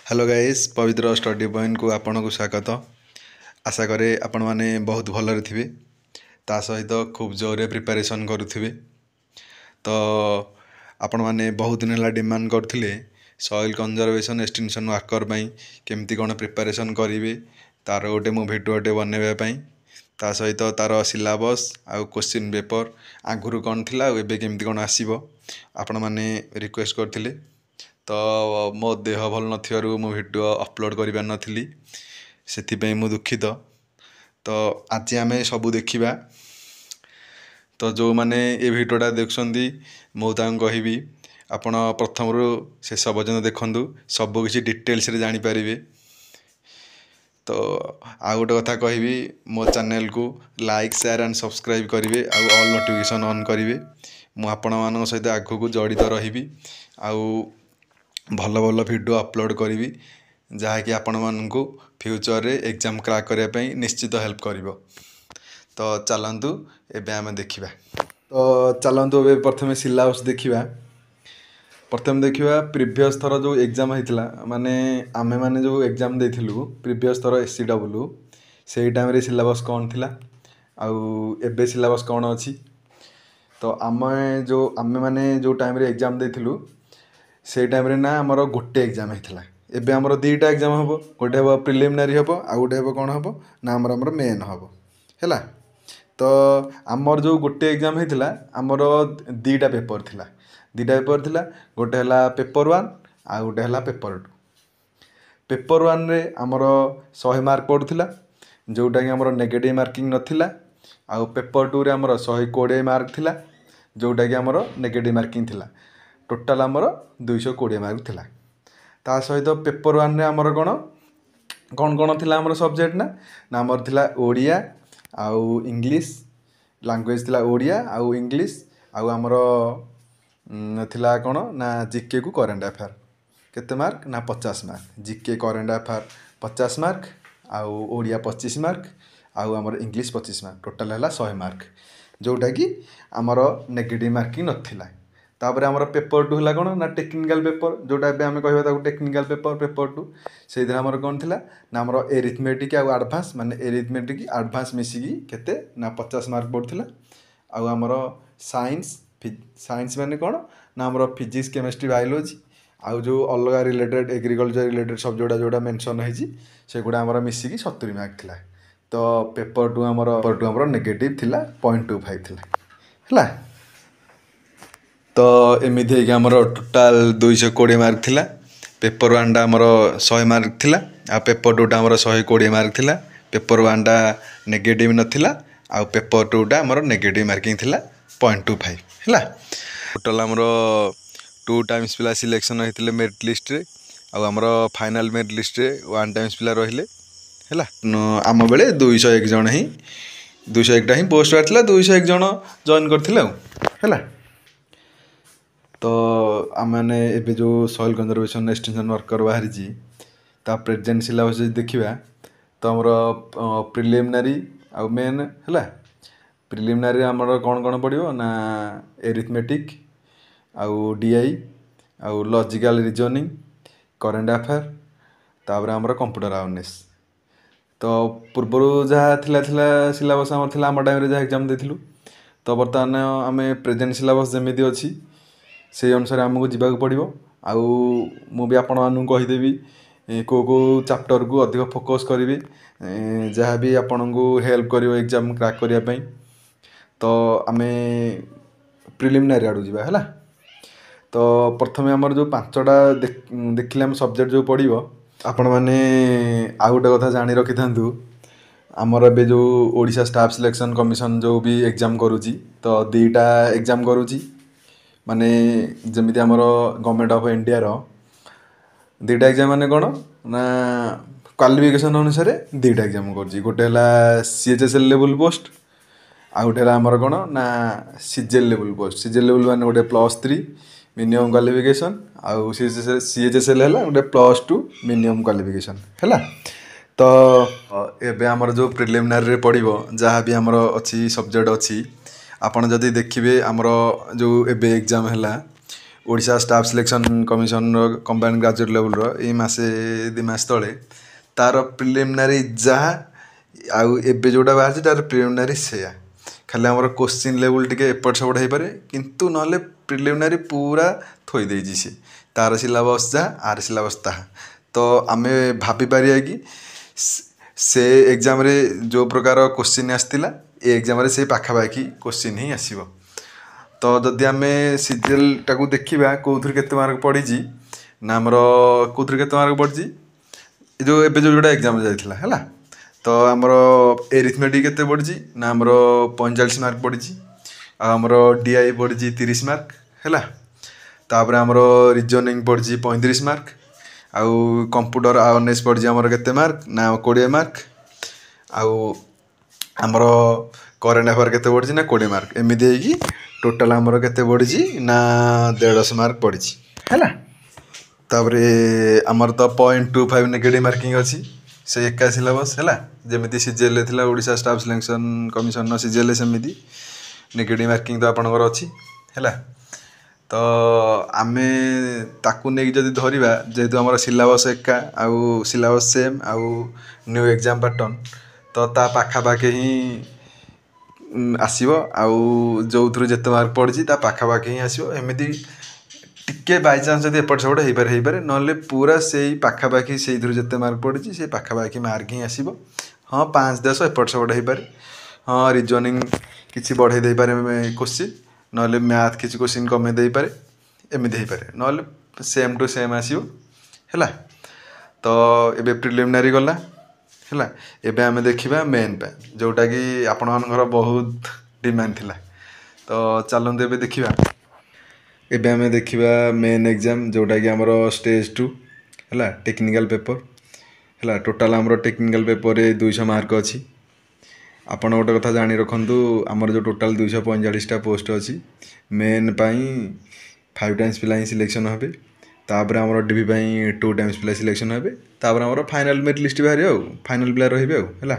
Hello guys पवित्र study point को आपन को स्वागत। आशा करे आपण माने बहुत भलरे थिबे ता सहित खूब जोरे प्रिपरेशन करुथिबे। तो आपण माने बहुत दिन ला डिमांड करथिले सॉइल कंजर्वेशन एक्सटेंशन वर्कर पई केमती कोन प्रिपरेशन करिवे तार गोटे मु भिडियोटे बनैबा पई ता सहित तार सिलेबस आ क्वेश्चन पेपर आगुरु कोन थिला एबे केमती कोन आसीबो आपण माने रिक्वेस्ट करथिले। तो मो देह भल नथिबारु मो वीडियो अपलोड करि पार नथिली सेति मु दुखित। तो आज आमे सबू देखिबा। तो जो माने ए वीडियोटा देखछंदी मो तांग कहिबी आपण प्रथम रु शेष पर्यंत देखंदु सब किछि डिटेल्स रे जानि परिबे। तो आ गोटे कथा कहिबी मो चैनल को लाइक शेयर एंड सब्सक्राइब करिवे आ ऑल नोटिफिकेशन ऑन करिवे। मु आपण मानक सहित आगु को जड़ित रहिबी आउ भल भल वीडियो अपलोड करी जहाँकि आपण मानू फ्यूचर रे एग्जाम क्रैक करने पे निश्चित हेल्प करिवो। तो चलतु एबे आमे देखिबा। तो चलतु एबे प्रथमे सिलेबस देखिबा। प्रथम देखिबा प्रीवियस थर जो एग्जाम होइतिला माने आमे माने जो एग्जाम देथिलु प्रीवियस थर एससीडब्ल्यू सेही टाइम रे सिलेबस कोन थिला आउ एबे सिलेबस कोन अछि। तो आमे माने जो टाइम रे एग्जाम देथिलु से टाइम रे ना आमर गोटे एग्जाम होता एबे आमर दुईटा एग्जाम हम गोटे हम प्रिलिमिनारी हम आउ गोटे हम कौन हम ना आमर मेन हम है। तो आमर जो गोटे एग्जाम होता आमर दुईटा पेपर थिला गोटे है पेपर 1 आ गोटे है पेपर 2। पेपर 1 रे आमर 100 मार्क पड़ूला जोटा कि आमर नेगेटिव मार्किंग नथिला आउ पेपर 2 रे आमर 120 मार्क थिला जोटा कि आमर नेगेटिव मार्किंग थिला। टोटाल आमर 220 मार्क थिला। ता सहित पेपर 1 रे आमर कौन कौन थिला आमर सब्जेक्ट ना आमर थिला ओडिया आउ इंग्लिश लैंग्वेज थिला ओडिया आउ इंग्लिश आउ आमर थिला कौन ना जीके को करेंट अफेयर केते मार्क ना 50 mark GK current affair 50 mark आउ ओडिया 25 मार्क आउ आमर इंग्लिश 25 मार्क टोटाल है 100 मार्क जोटा कि आमर नेगेटिव मार्किंग नथिला। तापर आमर पेपर 2 है कौन ना टेक्निकल पेपर जोटा आम कह टेक्निकल पेपर 2 से आमर कौन थिला ना आमर एरिथमेटिक आउ एडवांस माने एरिथमेटिक एडवांस मिसिकी केते ना 50 मार्क पड़थिला। आउ आमर साइंस माने कौन ना आमर फिजिक्स केमिस्ट्री बायोलॉजी आउ जो अलग रिलेटेड एग्रीकल्चर रिलेटेड सब जोड़ा मेंशन होईची से गुडा आमर मिसिकी 70 मार्क थिला। तो पेपर 2 आमर नेगेटिव थिला 0.25 थिला हैला। तो एमती है आमर टोटाल 220 मार्क थिला। पेपर 1 आमर 100 मार्क थिला आ पेपर 2 आमर 120 मार्क थिला। पेपर 1 नेगेटिव नथिला आ पेपर 2 आमर नेगेटिव मार्किंग थिला 0.25 हैला। टोटाल आमर 2 टाइम्स पिला सिलेक्शन होइतिले मेरिट लिस्ट रे आ आमर फाइनल मेरिट लिस्ट रे 1 टाइम्स पिला रहिले हैला। आम बेले 201 जण ही 201 टा ही पोस्ट आथिला 201 जण जॉइन करथिले हैला। तो आमने एबे जो सॉइल कंजर्वेशन एक्सटेंशन वर्कर बाहरी जी ता प्रेजेंट सिलेबस देखिबा तो हमर प्रिलिमिनारी आ मेन हैला। प्रिलिमिनारी हमर कौन पड़िबो ना एरिथमेटिक आउ डीआई आउ लॉजिकल रीजनिंग करेंट अफेयर तापर हमर कंप्यूटर अवेयरनेस। तो पूर्व जहाँ थिला सिलेबस हमर थिला हम टाइम रे जहाँ एग्जाम देथिलु तो बर्तमान आमे प्रेजेंट सिलेबस जेमिति अछि से अनुसार आमको जीवाक पड़ो। आउ मु भी आपण मानू कहीदेवी को चैप्टर को अधिक फोकस करी जहाँ भी आपण को हेल्प करिवो एग्जाम क्रैक करिया पई। तो आमे प्रिलिमिनारी आडू जीवा हैला। तो प्रथमे आमर जो 5टा देखिले हम सब्जेक्ट जो पड़ो आपण माने आ गोटे कथा जानी रखि थांतु आमर एबे जो ओडिशा स्टाफ सिलेक्शन कमिशन जो भी एग्जाम करूची तो 2टा एग्जाम करूची माने जमिति आमर गवर्नमेंट ऑफ इंडिया रो 2टा एग्जाम माने कौन ना क्वालिफिकेशन अनुसार 2टा एग्जाम करची। गोटे है सीएचएसएल लेवल पोस्ट आ गोटे है आमर कौन ना सीजेएल लेवल पोस्ट। सीजेएल लेवल माने गोटे +3 मिनिमम क्वालिफिकेशन आउ सीएचएसएल है गोटे +2 मिनिमम क्वालिफिकेशन हैला। तो एबे आमर जो प्रिलिमिनारी रे पड़िबो जहाँ भी आमर अच्छी सब्जेक्ट अच्छी आपण जदि देखिए आमर जो एबे एग्जाम है Odisha staff selection commission combined graduate level ये मासे 2 मास तले तार प्रिलिमिनारी जहाँ आउ एबे जोटा बाहर तार प्रिलिमिनारी सेया खाली आमर क्वेश्चन लेवल टिके एपट सेपट हो पारे किंतु नले प्रिलिमिनारी पूरा थोई देछि से तार सिलेबस जहाँ आर सिलेबस ताहा तो आमे भाभी पारिया कि से एग्जाम रे जो प्रकार क्वेश्चन आसतिला ए एग्जाम रे से पाखापाखि क्वेश्चन ही आसीबो तो जदि आम सीजीएल टाक देखा कौन केते मार्क पड़ी ना आमर कौन केते मार्क पड़ी जो एबे जोटा एग्जाम जाइथिला हैला तो आमर एरिथमेटिक केते पड़ी ना आमर 45 मार्क पड़ी आमर डीआई पड़ी 30 मार्क हैला तापर आमर रीजनिंग पड़ी 35 मार्क आउ कंप्यूटर अवेयरनेस पड़ी आमर केते मार्क ना 20 मार्क आउ आमर करेन्ट अफेयर केते पड़ी ना 20 मार्क एमिति हेकी टोटाल आमर केते पड़ी ना 150 मार्क पड़ी हैला तापर आमर तो 0.25 नेगेटिव मार्किंग अच्छी से एका सिलेबस हैला जेमिति सीजीएल थिला Odisha staff selection commission CGL सेमिति नेगेटिव मार्किंग तो आपनकर अच्छी हैला तो आमे ताकू नेकी जदि धरिबा जेहेतु आमर सिलेबस एका आउ सिलेबस सेम आउ न्यू एग्जाम पैटर्न तो ता पाखा पाखे ही आसीबो आउ जो थ्रु जेते मार्क पड़ी ता पाखा पाखे ही आसीबो एमिति टिके बाय चांस जदि एपट सेपट हो पारे नले पूरा से पाखा पाखी से थ्रु जेते मार्क पड़ी से पाखा पाखी मार्क ही आसीबो हाँ 5-10 एपट सेपट हो पारे हाँ रीजनिंग किछि बढ़ाई दे पारे क्वेश्चन नले मैथ किछि क्वेश्चन कमे दे पारे एमिति हो पारे नले सेम टू सेम आसीबो हैला तो एबे प्रिलिमिनारी गला हैला एबे आमे देखिबा मेन पे जोटा कि आपण मानकर बहुत डिमांड थिला तो चलंत एबे देखिबा एबे आमे देखिबा मेन एग्जाम जोटा कि हमर स्टेज 2 हैला टेक्निकल पेपर हैला टोटल हमर टेक्निकल पेपर रे 200 मार्क अछि आपण गोटे कथा जानि रखंतु हमर जो टोटल 245 टा पोस्ट अछि मेन पई 5 टाइम्स पिला ही सिलेक्शन होबे तापर हमर डीबी पई 2 टाइम्स पिला सिलेक्शन होबे तापर हमर फाइनल मेरिट लिस्ट बाहरी आउ फाइनल पिला रहिबे आउ हैला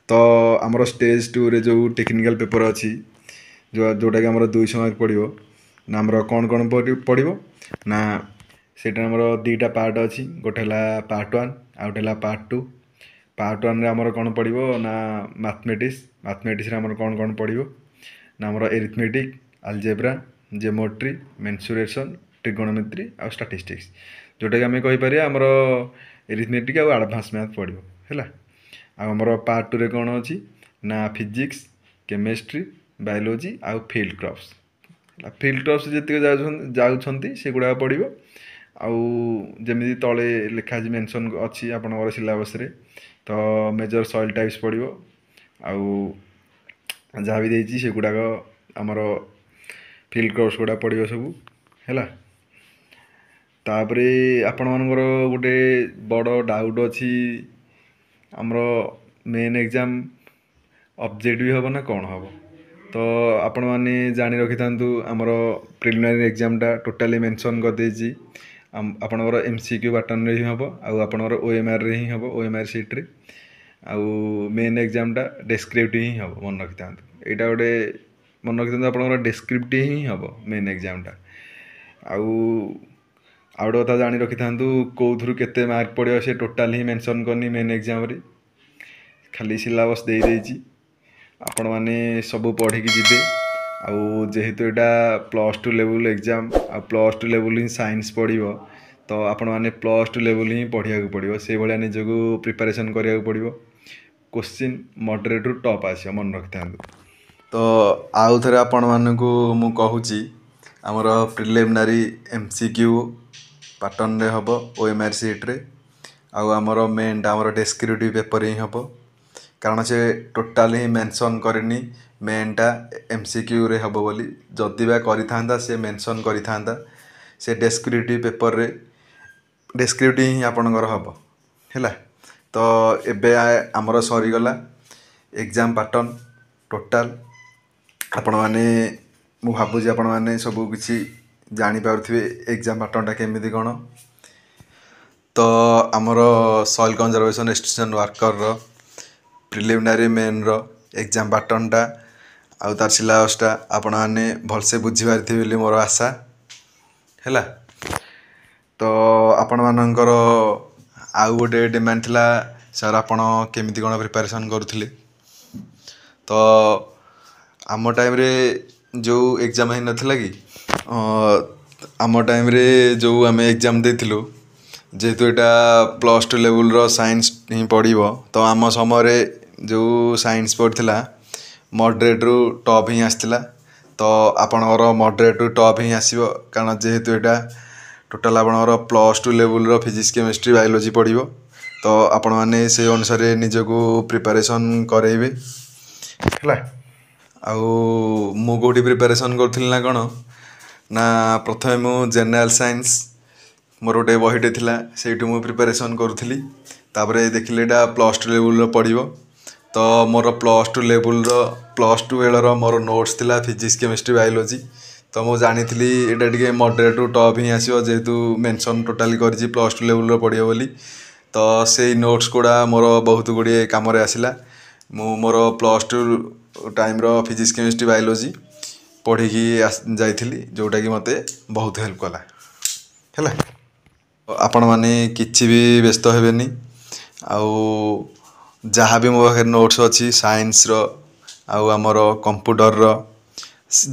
तो हमर स्टेज 2 रे जो टेक्निकल पेपर अछि जोटा कि हमर 200 मार्क पड़िबो ना हमर कौन पड़िबो ना सेटा हमर दीटा पार्ट अछि गोटे हला पार्ट 1 आउट हला पार्ट 2 पार्ट 1 रे हमर कौन पड़िबो ना मैथमेटिक्स रे हमर कौन पड़िबो ना हमर arithmetic algebra geometry mensuration trigonometry आ स्टैटिस्टिक्स जोटा कि आमे कहि पारे हमर एरिथमेटिक आ एडवांस मैथ पड़िबो हैला आ हमर पार्ट 2 रे कौन अछि ना फिजिक्स केमिस्ट्री बायोलॉजी आ फील्ड क्रॉप्स फील्ड क्रॉप्स जेतिक जाउछंती से गुडा पड़िबो आउ जेमिति तळे लिखा जी मेंशन अछि आपनकर सिलेबस रे तो मेजर सॉइल टाइप्स पड़िबो आउ जहाँ भी देछि से गुडा हमर फील्ड क्रॉप्स गुडा पड़िबो सब हैला तापरे आपण मानकर गोटे बड़ डाउट अछि हमर मेन एग्जाम ऑब्जेक्टिव हबो ना कोन हबो तो आपण माने जानि रखिथांतु हमर प्रिलिमिनरी एग्जाम टा टोटली मेंशन कर देछि आपनकर एमसीक्यू पैटर्न रे ही हबो आउ आपनकर ओएमआर रे ही हबो ओएमआर शीट रे आउ मेन एग्जाम टा डिस्क्रिप्टिव ही हबो मन रखिथांतु एटा गोटे मन रखिथांतु आपनकर डिस्क्रिप्टिव ही हबो मेन एग्जाम टा आउ कथा जानि रखिथांतु कोथ्रु केते मार्क पड़ियो से टोटल ही मेंशन करनी मेन एग्जाम रे खाली सिलेबस दे देछि आपण माने सब पढ़ी की जिबे आउ जेहेतु एटा +2 लेवल एग्जाम आ +2 लेवल ही साइंस पढ़िबो तो आपण माने +2 लेवल ही पढ़िया को पड़िबो से भलिया निजको प्रिपरेशन करिया को पड़िबो क्वेश्चन मॉडरेट रु टॉप आसी मन रखिथांतु तो आउ थरे आपण मानकु मु कहूची हमर प्रिलिमिनरी एमसीक्यू पैटर्न रे हबो ओएमआर शीट रे आउ हमर मेन टा हमर डिस्क्रिप्टिव पेपर ही हबो कारण से टोटाल ही मेंशन करनी मेन टा एमसीक्यू रे हबो बोली जदि बा करिथांदा से मेंशन करिथांदा से डिस्क्रिप्टिव पेपर रे डिस्क्रिप्टिव ही आपनकर हबो हैला तो एबे हमर सरी गला एग्जाम पैटर्न टोटाल आपण माने मु भाबु जे आपण माने सब किछि जानि पारुथिबे एग्जाम पैटर्न टा केमिति कोन तो हमर सॉइल कंजर्वेशन स्टेशन वर्कर रो प्रिलिमिनरी मेन रो एग्जाम पैटर्न टा आउ तार सिलेबस टा आपण माने भलसे बुझी पारथिबे बोली मोर आशा ହେଲା। ତ ଆପଣମାନଙ୍କର ଆଉ ଗୋଟେ ଡିମାଣ୍ଡ ଥିଲା ସାର୍ ଆପଣ କେମିତି କ'ଣ ପ୍ରିପାରେସନ୍ କରୁଥିଲେ। ତ ଆମ ଟାଇମ୍ରେ ଯେଉଁ ଏକ୍ଜାମ୍ ହେଇନଥିଲା କି ଆମ ଟାଇମ୍ରେ ଯେଉଁ ଆମେ ଏକ୍ଜାମ୍ ଦେଇଥିଲୁ, ଯେହେତୁ ଏଇଟା +2 ଲେବୁଲ୍ର ସାଇନ୍ସ ହିଁ ପଡ଼ିବ, ତ ଆମ ସମୟରେ ଯେଉଁ ସାଇନ୍ସ ପଡ଼ିଥିଲା ମଡରେଟ୍ରୁ ଟପ୍ ହିଁ ଆସିଥିଲା। ତ ଆପଣଙ୍କର ମଡରେଟ୍ରୁ ଟପ୍ ହିଁ ଆସିବ, କାରଣ ଯେହେତୁ ଏଇଟା ଟୋଟାଲ୍ ଆପଣଙ୍କର +2 ଲେବୁଲ୍ର ଫିଜିକ୍ସ କେମିଷ୍ଟ୍ରି ବାୟୋଲୋଜି ପଡ଼ିବ। ତ ଆପଣମାନେ ସେଇ ଅନୁସାରେ ନିଜକୁ ପ୍ରିପାରେସନ୍ କରେଇବେ ହେଲା। ଆଉ ମୁଁ କେଉଁଠି ପ୍ରିପାରେସନ୍ କରୁଥିଲି ନା କ'ଣ ନା, ପ୍ରଥମେ ମୁଁ ଜେନେରାଲ୍ ସାଇନ୍ସ ମୋର ଗୋଟେ ବହିଟେ ଥିଲା, ସେଇଠୁ ମୁଁ ପ୍ରିପାରେସନ୍ କରୁଥିଲି। ତାପରେ ଦେଖିଲି ଏଇଟା +2 ଲେବୁଲ୍ର ପଡ଼ିବ, ତ ମୋର +2 ଲେବୁଲ୍ର +2 ବେଳର ମୋର ନୋଟ୍ସ ଥିଲା ଫିଜିକ୍ସ କେମିଷ୍ଟ୍ରି ବାୟୋଲୋଜି। ତ ମୁଁ ଜାଣିଥିଲି ଏଇଟା ଟିକେ ମଡରେଟ୍ରୁ ଟପ୍ ହିଁ ଆସିବ, ଯେହେତୁ ମେନସନ୍ ଟୋଟାଲି କରିଛି +2 ଲେବୁଲ୍ର ପଡ଼ିବ ବୋଲି। ତ ସେଇ ନୋଟ୍ସ ଗୁଡ଼ା ମୋର ବହୁତ ଗୁଡ଼ିଏ କାମରେ ଆସିଲା। ମୁଁ ମୋର +2 ଟାଇମ୍ର ଫିଜିକ୍ସ କେମିଷ୍ଟ୍ରି ବାୟୋଲୋଜି ପଢ଼ିକି ଯାଇଥିଲି, ଯେଉଁଟାକି ମୋତେ ବହୁତ ହେଲ୍ପ କଲା ହେଲା। ଆପଣମାନେ କିଛି ବି ବ୍ୟସ୍ତ ହେବେନି, ଆଉ ଯାହା ବି ମୋ ପାଖରେ ନୋଟ୍ସ ଅଛି ସାଇନ୍ସର ଆଉ ଆମର କମ୍ପ୍ୟୁଟରର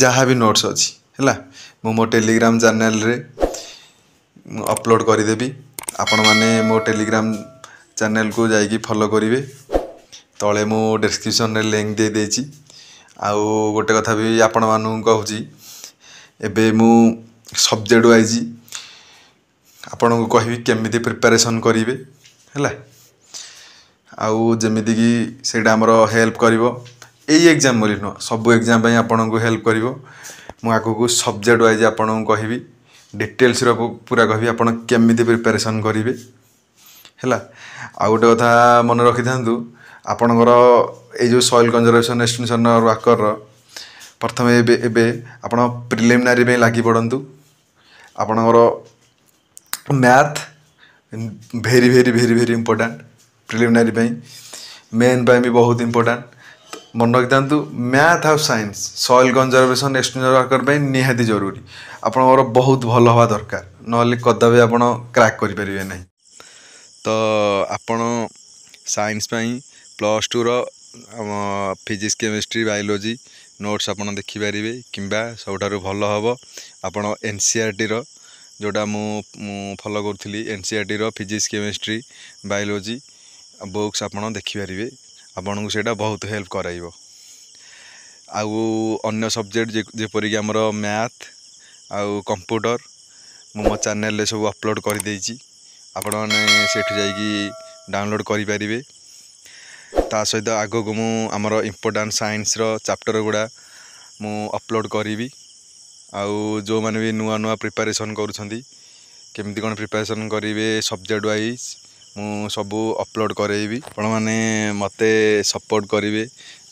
ଯାହା ବି ନୋଟ୍ସ ଅଛି ହେଲା, ମୁଁ ମୋ ଟେଲିଗ୍ରାମ ଚ୍ୟାନେଲ୍ରେ ଅପଲୋଡ଼ କରିଦେବି। ଆପଣମାନେ ମୋ ଟେଲିଗ୍ରାମ ଚ୍ୟାନେଲ୍କୁ ଯାଇକି ଫଲୋ କରିବେ। ତଳେ ମୁଁ ଡେସ୍କ୍ରିପସନ୍ରେ ଲିଙ୍କ୍ ଦେଇଦେଇଛି। ଆଉ ଗୋଟେ କଥା ବି ଆପଣମାନଙ୍କୁ କହୁଛି, ଏବେ ମୁଁ ସବଜେକ୍ଟ ୱାଇଜ୍ ଆପଣଙ୍କୁ କହିବି କେମିତି ପ୍ରିପାରେସନ୍ କରିବେ ହେଲା। ଆଉ ଯେମିତିକି ସେଇଟା ଆମର ହେଲ୍ପ କରିବ, ଏଇ ଏକ୍ଜାମ୍ ବୋଲି ନୁହଁ, ସବୁ ଏକ୍ଜାମ୍ ପାଇଁ ଆପଣଙ୍କୁ ହେଲ୍ପ କରିବ। ମୁଁ ଆଗକୁ ସବଜେକ୍ଟ ୱାଇଜ୍ ଆପଣଙ୍କୁ କହିବି, ଡିଟେଲ୍ସର ପୁରା କହିବି ଆପଣ କେମିତି ପ୍ରିପାରେସନ୍ କରିବେ ହେଲା। ଆଉ ଗୋଟେ କଥା ମନେ ରଖିଥାନ୍ତୁ, ଆପଣଙ୍କର ଏଇ ଯେଉଁ ସଏଲ୍ କଞ୍ଜରଭେସନ୍ ଏକ୍ସଟେନସନ୍ ୱାର୍କର୍ର ପ୍ରଥମେ ଏବେ ଆପଣ ପ୍ରିଲିମିନାରୀ ପାଇଁ ଲାଗି ପଡ଼ନ୍ତୁ। ଆପଣଙ୍କର math very very very very important, preliminary ପାଇଁ, ମେନ୍ ପାଇଁ ବି ବହୁତ ଇମ୍ପୋର୍ଟାଣ୍ଟ। ମନେ ରଖିଥାନ୍ତୁ ମ୍ୟାଥ୍ ଆଉ science soil conservation extension worker ପାଇଁ ନିହାତି ଜରୁରୀ। ଆପଣଙ୍କର ବହୁତ ଭଲ ହେବା ଦରକାର, ନହେଲେ କଦାପି ଆପଣ କ୍ରାକ୍ କରିପାରିବେ ନାହିଁ। ତ ଆପଣ ସାଇନ୍ସ ପାଇଁ +2ର ଫିଜିକ୍ସ କେମିଷ୍ଟ୍ରି ବାୟୋଲୋଜି ନୋଟ୍ସ ଆପଣ ଦେଖିପାରିବେ, କିମ୍ବା ସବୁଠାରୁ ଭଲ ହେବ ଆପଣ NCERTର ଯେଉଁଟା ମୁଁ ଫଲୋ କରୁଥିଲି, NCERTର ଫିଜିକ୍ସ କେମିଷ୍ଟ୍ରି ବାୟୋଲୋଜି ବୁକ୍ସ ଆପଣ ଦେଖିପାରିବେ, ଆପଣଙ୍କୁ ସେଇଟା ବହୁତ ହେଲ୍ପ କରାଇବ। ଆଉ ଅନ୍ୟ ସବଜେକ୍ଟ ଯେପରିକି ଆମର ମ୍ୟାଥ୍ ଆଉ କମ୍ପ୍ୟୁଟର ମୁଁ ମୋ ଚ୍ୟାନେଲ୍ରେ ସବୁ ଅପଲୋଡ଼ କରିଦେଇଛି, ଆପଣମାନେ ସେଇଠି ଯାଇକି ଡାଉନଲୋଡ଼ କରିପାରିବେ। ତା ସହିତ ଆଗକୁ ମୁଁ ଆମର ଇମ୍ପୋର୍ଟାଣ୍ଟ ସାଇନ୍ସର ଚାପ୍ଟର ଗୁଡ଼ା ମୁଁ ଅପଲୋଡ଼ କରିବି। ଆଉ ଯେଉଁମାନେ ବି ନୂଆ ନୂଆ ପ୍ରିପାରେସନ୍ କରୁଛନ୍ତି, କେମିତି କ'ଣ ପ୍ରିପାରେସନ୍ କରିବେ ସବଜେକ୍ଟ ୱାଇଜ୍ ମୁଁ ସବୁ ଅପଲୋଡ଼ କରେଇବି। ଆପଣମାନେ ମୋତେ ସପୋର୍ଟ କରିବେ,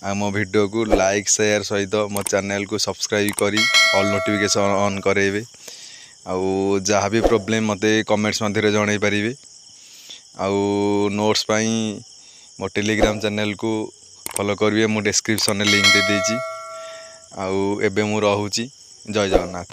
ଆଉ ମୋ ଭିଡ଼ିଓକୁ ଲାଇକ୍ ସେୟାର ସହିତ ମୋ ଚ୍ୟାନେଲ୍କୁ ସବସ୍କ୍ରାଇବ୍ କରି ଅଲ୍ ନୋଟିଫିକେସନ୍ ଅନ୍ କରେଇବେ। ଆଉ ଯାହା ବି ପ୍ରୋବ୍ଲେମ୍ ମୋତେ କମେଣ୍ଟସ୍ ମଧ୍ୟରେ ଜଣାଇ ପାରିବେ। ଆଉ ନୋଟ୍ସ ପାଇଁ ମୋ ଟେଲିଗ୍ରାମ ଚ୍ୟାନେଲ୍କୁ ଫଲୋ କରିବେ, ମୁଁ ଡେସ୍କ୍ରିପସନ୍ରେ ଲିଙ୍କ୍ ଦେଇଦେଇଛି। ଆଉ ଏବେ ମୁଁ ରହୁଛି, ଜୟ ଜଗନ୍ନାଥ।